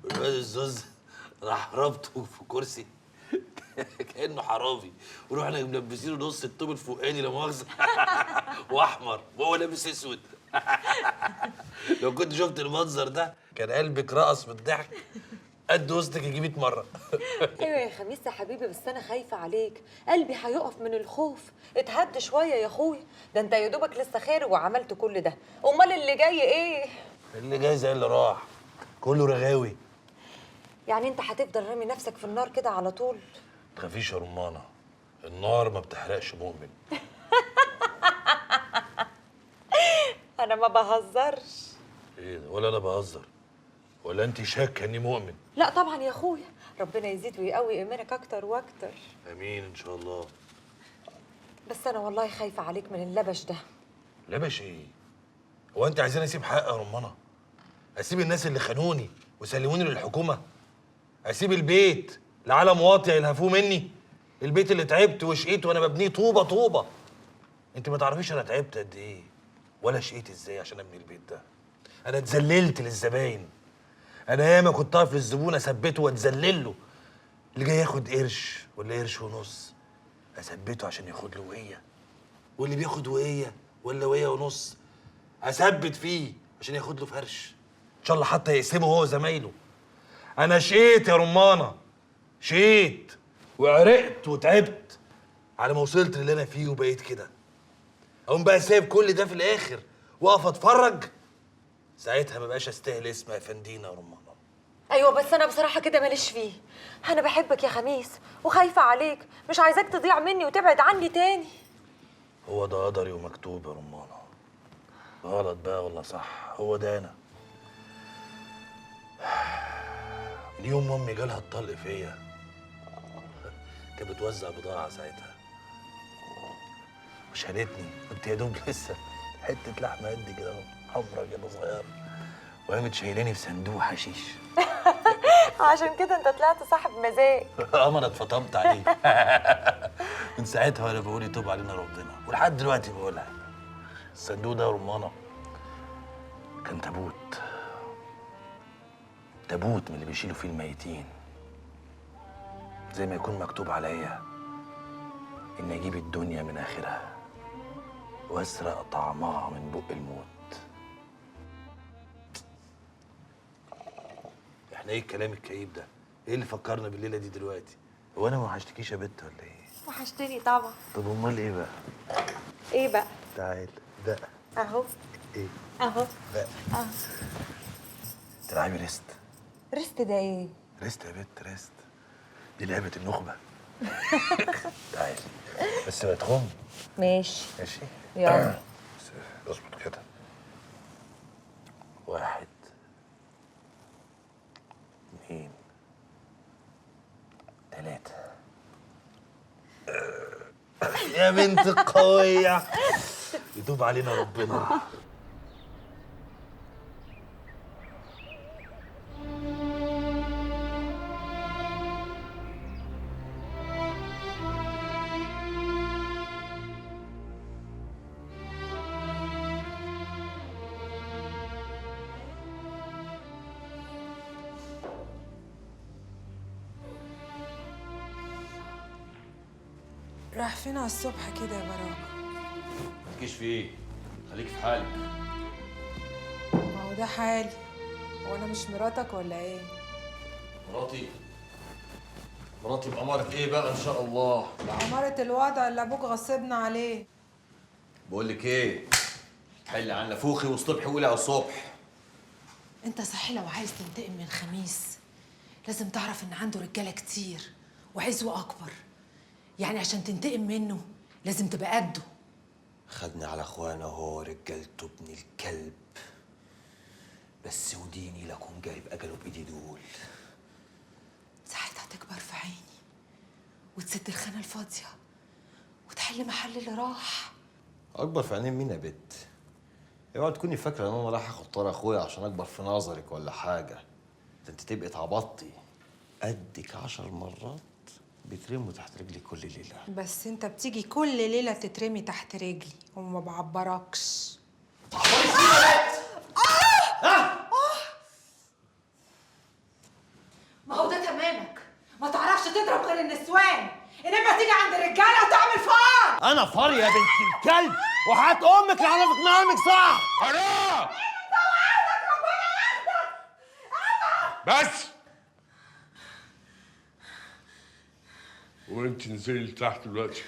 الواد الزوز راح ربطه في كرسي كانه حرامي، ورحنا ملبسينه نص الطوب الفوقاني لا مؤاخذه واحمر وهو لابس اسود. لو كنت شفت المنظر ده كان قلبك رقص من الضحك قد وسطك يجي 100 مره. ايوه يا خميس يا حبيبي، بس انا خايفه عليك، قلبي هيقف من الخوف. اتهد شويه يا اخويا، ده انت يا دوبك لسه خارج وعملت كل ده، امال اللي جاي ايه؟ اللي جاي زي اللي راح، كله رغاوي. يعني انت هتفضل رامي نفسك في النار كده على طول؟ تخافيش يا رمانه، النار ما بتحرقش مؤمن. انا ما بهزرش. ايه ده؟ ولا انا بهزر ولا انت شاكه اني مؤمن؟ لا طبعا يا اخويا، ربنا يزيد ويقوي ايمانك اكتر واكتر. امين ان شاء الله. بس انا والله خايفه عليك من اللبش ده. لبش ايه؟ هو انت عايزاني اسيب حق يا رمانه؟ اسيب الناس اللي خانوني وسلموني للحكومه؟ اسيب البيت لعالم واطي يلهفوه مني؟ البيت اللي تعبت وشقيت وانا ببنيه طوبه طوبه. انت ما تعرفيش انا تعبت قد ايه ولا شقيت ازاي عشان ابني البيت ده. انا اتذللت للزباين، انا ياما كنت اقف للزبون اثبته واتذلل له. اللي جاي ياخد قرش ولا قرش ونص اثبته عشان ياخد له وقيه، واللي بياخد وقيه ولا وقيه ونص اثبت فيه عشان ياخد له فرش، ان شاء الله حتى يقسمه هو زمايله. انا شقيت يا رمانه، شقيت وعرقت وتعبت على ما وصلت اللي انا فيه وبقيت كده. اقوم بقى سايب كل ده في الاخر واقف اتفرج؟ ساعتها ما بقاش استاهل اسم افندينا يا رمانه. ايوه بس انا بصراحه كده ماليش فيه. انا بحبك يا خميس وخايفه عليك، مش عايزاك تضيع مني وتبعد عني تاني. هو ده قدري ومكتوب يا رمانه، غلط بقى ولا صح هو ده انا. من يوم ما امي جالها الطلق فيا كانت بتوزع بضاعه ساعتها وشالتني، كنت يا دوب لسه حته لحمه قد كده اهو، حمرا كده صغيره، وقامت شايلاني في صندوق حشيش. عشان كده انت طلعت صاحب مزاج. ما انا اتفطمت عليه. من ساعتها وانا بقول يتوب علينا ربنا، ولحد دلوقتي بقولها. الصندوق ده يا رمانه كان تابوت، تابوت من اللي بيشيلوا فيه الميتين، زي ما يكون مكتوب عليا اني اجيب الدنيا من اخرها واسرق طعمها من بق الموت. احنا ايه الكلام الكئيب ده؟ ايه اللي فكرنا بالليله دي دلوقتي؟ هو انا ما وحشتكيش يا بت ولا ايه؟ وحشتني طبعا. طب امال ايه بقى؟ ايه بقى؟ تعال بقى. اهو. ايه اهو بقى؟ اهو. تلعبي ريست. ريست ده ايه؟ ريست يا بت، ريست دي لعبه النخبه. تعالي بس ما تخم. ماشي ماشي يلا. بس اظبط كده. 1 2 3. يا بنت القوية، يتوب علينا ربنا. راح فين على الصبح كده يا براء؟ مالكيش في ايه؟ خليك في حالك. ما هو ده حالي، هو انا مش مراتك ولا ايه؟ مراتي بأمارة ايه بقى ان شاء الله؟ بأمارة الوضع اللي ابوك غصبنا عليه. بقول لك ايه؟ حل عن نفوخي واصطبحي قولي على الصبح. انت صحيح لو عايز تنتقم من خميس لازم تعرف ان عنده رجاله كتير وعزوه اكبر، يعني عشان تنتقم منه لازم تبقى قده. خدني على اخوانا هو رجالته ابن الكلب، بس وديني لكون جايب اجله بايدي دول. ساعتها تكبر في عيني وتسد الخانه الفاضيه وتحل محل اللي راح. اكبر في عينين مين يا بت؟ اوعي تكوني فاكره ان انا رايح اخد طار اخويا عشان اكبر في نظرك ولا حاجه. ده انت تبقي اتعبطتي قدك 10 مرات بيترموا تحت رجلي كل ليله. بس انت بتيجي كل ليله تترمي تحت رجلي وما بعبركش. عبري فيها يا بت! النسوان، انما تيجي عند الرجاله وتعمل فار. انا فار يا بنت الكلب، وحياة امك لعرفك نامك صح. حرام. بس وانت نزلي تحت دلوقتي.